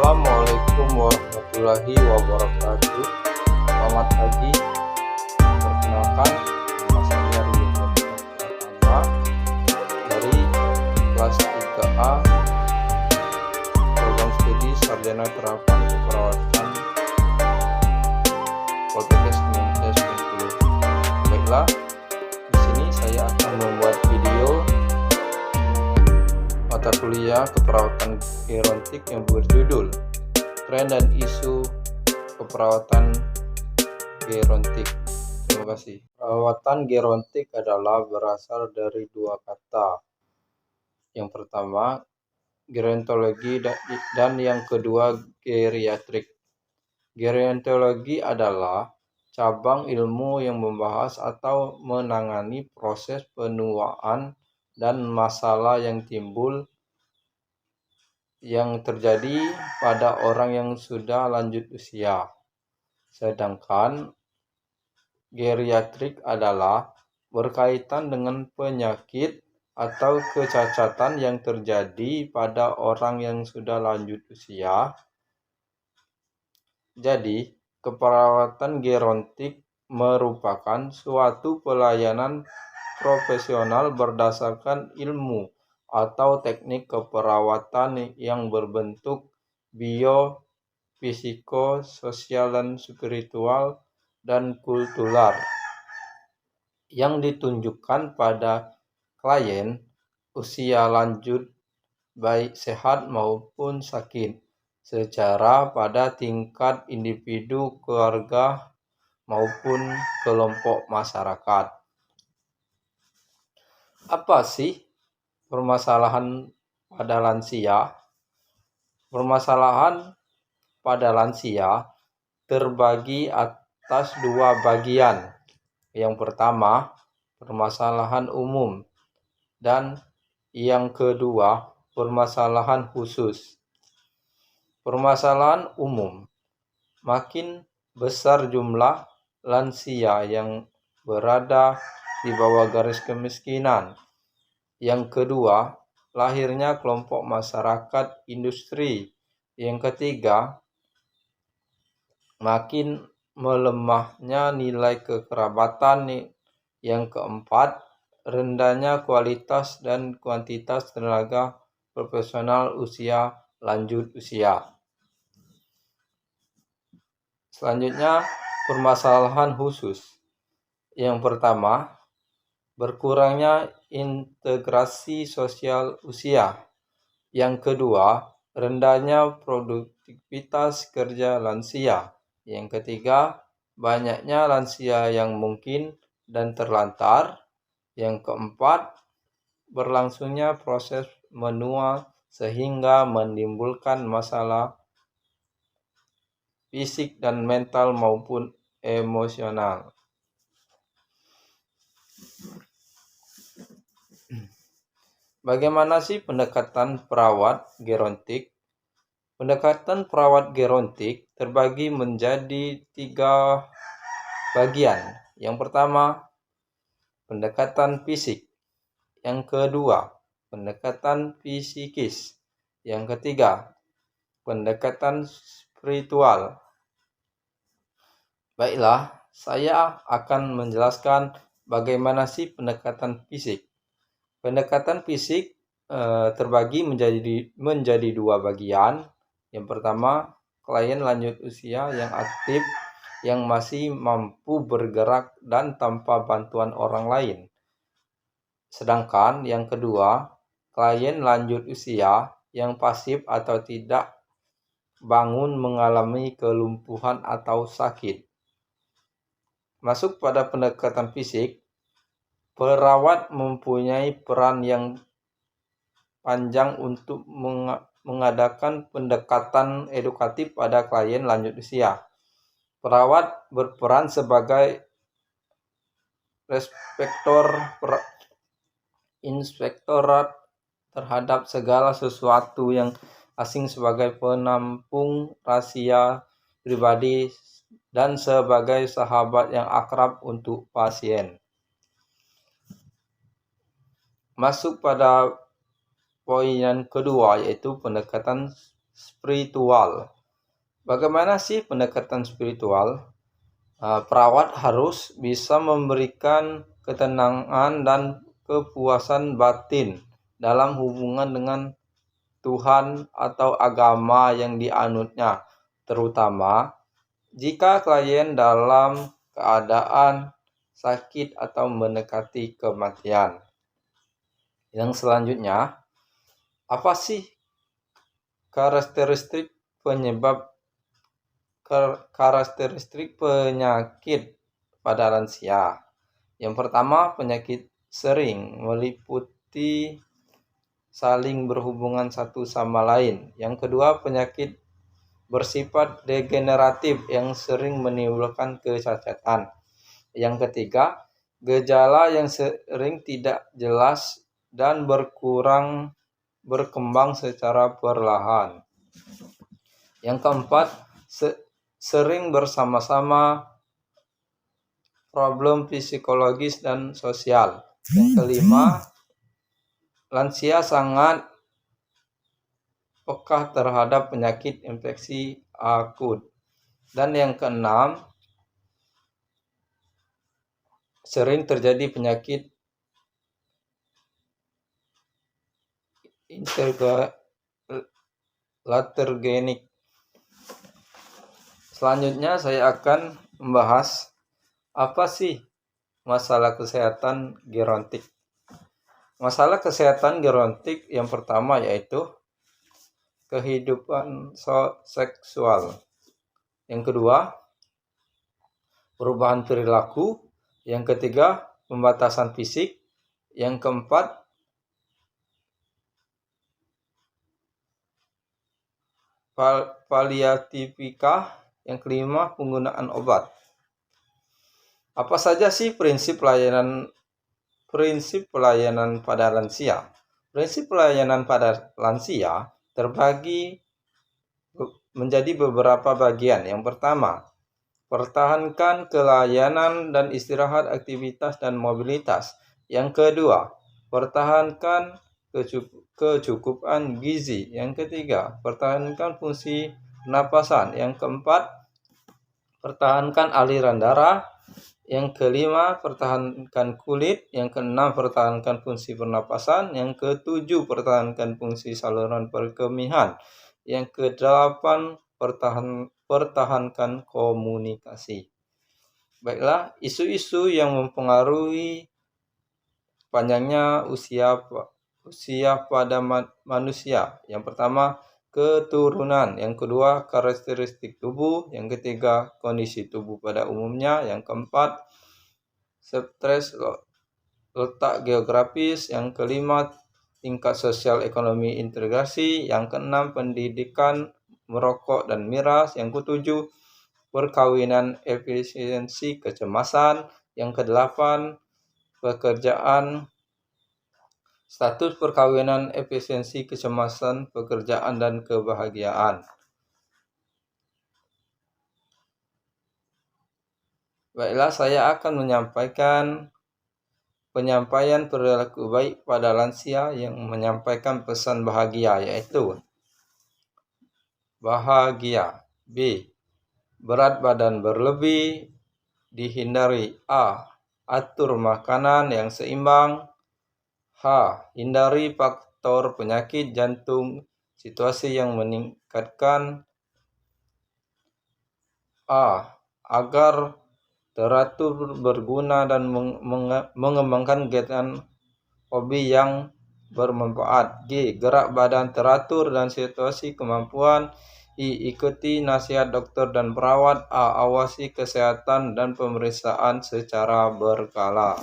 Assalamualaikum warahmatullahi wabarakatuh. Selamat pagi. Perkenalkan, nama saya Rio Pratama dari kelas 3A program studi Sarjana Terapan Keperawatan Poltekkes Kemenkes Bengkulu. Baiklah, di sini saya akan membuat video mata kuliah keperawatan gerontik yang berjudul Tren dan Isu Keperawatan Gerontik. Terima kasih. Perawatan gerontik adalah berasal dari dua kata. Yang pertama, gerontologi dan yang kedua, geriatrik. Gerontologi adalah cabang ilmu yang membahas atau menangani proses penuaan dan masalah yang timbul yang terjadi pada orang yang sudah lanjut usia. Sedangkan geriatrik adalah berkaitan dengan penyakit atau kecacatan yang terjadi pada orang yang sudah lanjut usia. Jadi, keperawatan gerontik merupakan suatu pelayanan profesional berdasarkan ilmu atau teknik keperawatan yang berbentuk bio, fisiko, sosial dan spiritual dan kultural yang ditunjukkan pada klien usia lanjut baik sehat maupun sakit secara pada tingkat individu, keluarga maupun kelompok masyarakat. Apa sih permasalahan pada lansia? Permasalahan pada lansia terbagi atas dua bagian. Yang pertama, permasalahan umum, dan yang kedua, permasalahan khusus. Permasalahan umum, makin besar jumlah lansia yang berada di bawah garis kemiskinan. Yang kedua, lahirnya kelompok masyarakat industri. Yang ketiga, makin melemahnya nilai kekerabatan. Yang keempat, rendahnya kualitas dan kuantitas tenaga profesional usia lanjut usia. Selanjutnya, permasalahan khusus. Yang pertama, berkurangnya integrasi sosial usia. Yang kedua, rendahnya produktivitas kerja lansia. Yang ketiga, banyaknya lansia yang mungkin dan terlantar. Yang keempat, berlangsungnya proses menua sehingga menimbulkan masalah fisik dan mental maupun emosional. Bagaimana sih pendekatan perawat gerontik? Pendekatan perawat gerontik terbagi menjadi 3 bagian. Yang pertama, pendekatan fisik. Yang kedua, pendekatan psikis. Yang ketiga, pendekatan spiritual. Baiklah, saya akan menjelaskan bagaimana sih pendekatan fisik. Pendekatan fisik terbagi menjadi 2 bagian. Yang pertama, klien lanjut usia yang aktif, yang masih mampu bergerak dan tanpa bantuan orang lain. Sedangkan yang kedua, klien lanjut usia yang pasif atau tidak bangun mengalami kelumpuhan atau sakit. Masuk pada pendekatan fisik, perawat mempunyai peran yang panjang untuk mengadakan pendekatan edukatif pada klien lanjut usia. Perawat berperan sebagai inspektorat terhadap segala sesuatu yang asing sebagai penampung rahasia pribadi dan sebagai sahabat yang akrab untuk pasien. Masuk pada poin yang kedua, yaitu pendekatan spiritual. Bagaimana sih pendekatan spiritual? Perawat harus bisa memberikan ketenangan dan kepuasan batin dalam hubungan dengan Tuhan atau agama yang dianutnya, terutama jika klien dalam keadaan sakit atau mendekati kematian. Yang selanjutnya, apa sih karakteristik penyakit pada lansia? Yang pertama, penyakit sering meliputi saling berhubungan satu sama lain. Yang kedua, penyakit bersifat degeneratif yang sering menimbulkan kecacatan. Yang ketiga, gejala yang sering tidak jelas dan berkembang secara perlahan. Yang keempat, sering bersama-sama problem psikologis dan sosial. Yang kelima, lansia sangat peka terhadap penyakit infeksi akut. Dan yang keenam, sering terjadi penyakit latergenik. Selanjutnya saya akan membahas apa sih masalah kesehatan gerontik. Masalah kesehatan gerontik yang pertama yaitu kehidupan seksual. Yang kedua, perubahan perilaku. Yang ketiga, pembatasan fisik. Yang keempat, paliatifika. Yang kelima, penggunaan obat. Apa saja sih prinsip pelayanan pada lansia? Prinsip pelayanan pada lansia terbagi menjadi beberapa bagian. Yang pertama, pertahankan kelayanan dan istirahat aktivitas dan mobilitas. Yang kedua, pertahankan kecukupan gizi. Yang ketiga, pertahankan fungsi pernapasan. Yang keempat, pertahankan aliran darah. Yang kelima, pertahankan kulit. Yang keenam, pertahankan fungsi pernapasan. Yang ketujuh, pertahankan fungsi saluran perkemihan. Yang kedelapan, pertahankan komunikasi. Baiklah, isu-isu yang mempengaruhi panjangnya usia pada manusia. Yang pertama, keturunan. Yang kedua, karakteristik tubuh. Yang ketiga, kondisi tubuh pada umumnya. Yang keempat, stres, letak geografis. Yang kelima, tingkat sosial ekonomi integrasi. Yang keenam, pendidikan, merokok dan miras. Yang ketujuh, perkawinan, efisiensi, kecemasan. Yang kedelapan, pekerjaan, status perkawinan, efisiensi, kecemasan, pekerjaan, dan kebahagiaan. Baiklah, saya akan menyampaikan penyampaian perilaku baik pada lansia yang menyampaikan pesan bahagia, yaitu bahagia. B. Berat badan berlebih, dihindari. A. Atur makanan yang seimbang. H. Hindari faktor penyakit jantung, situasi yang meningkatkan. A. Agar teratur, berguna, dan mengembangkan kegiatan hobi yang bermanfaat. G. Gerak badan teratur dan situasi kemampuan. I. Ikuti nasihat dokter dan perawat. A. Awasi kesehatan dan pemeriksaan secara berkala.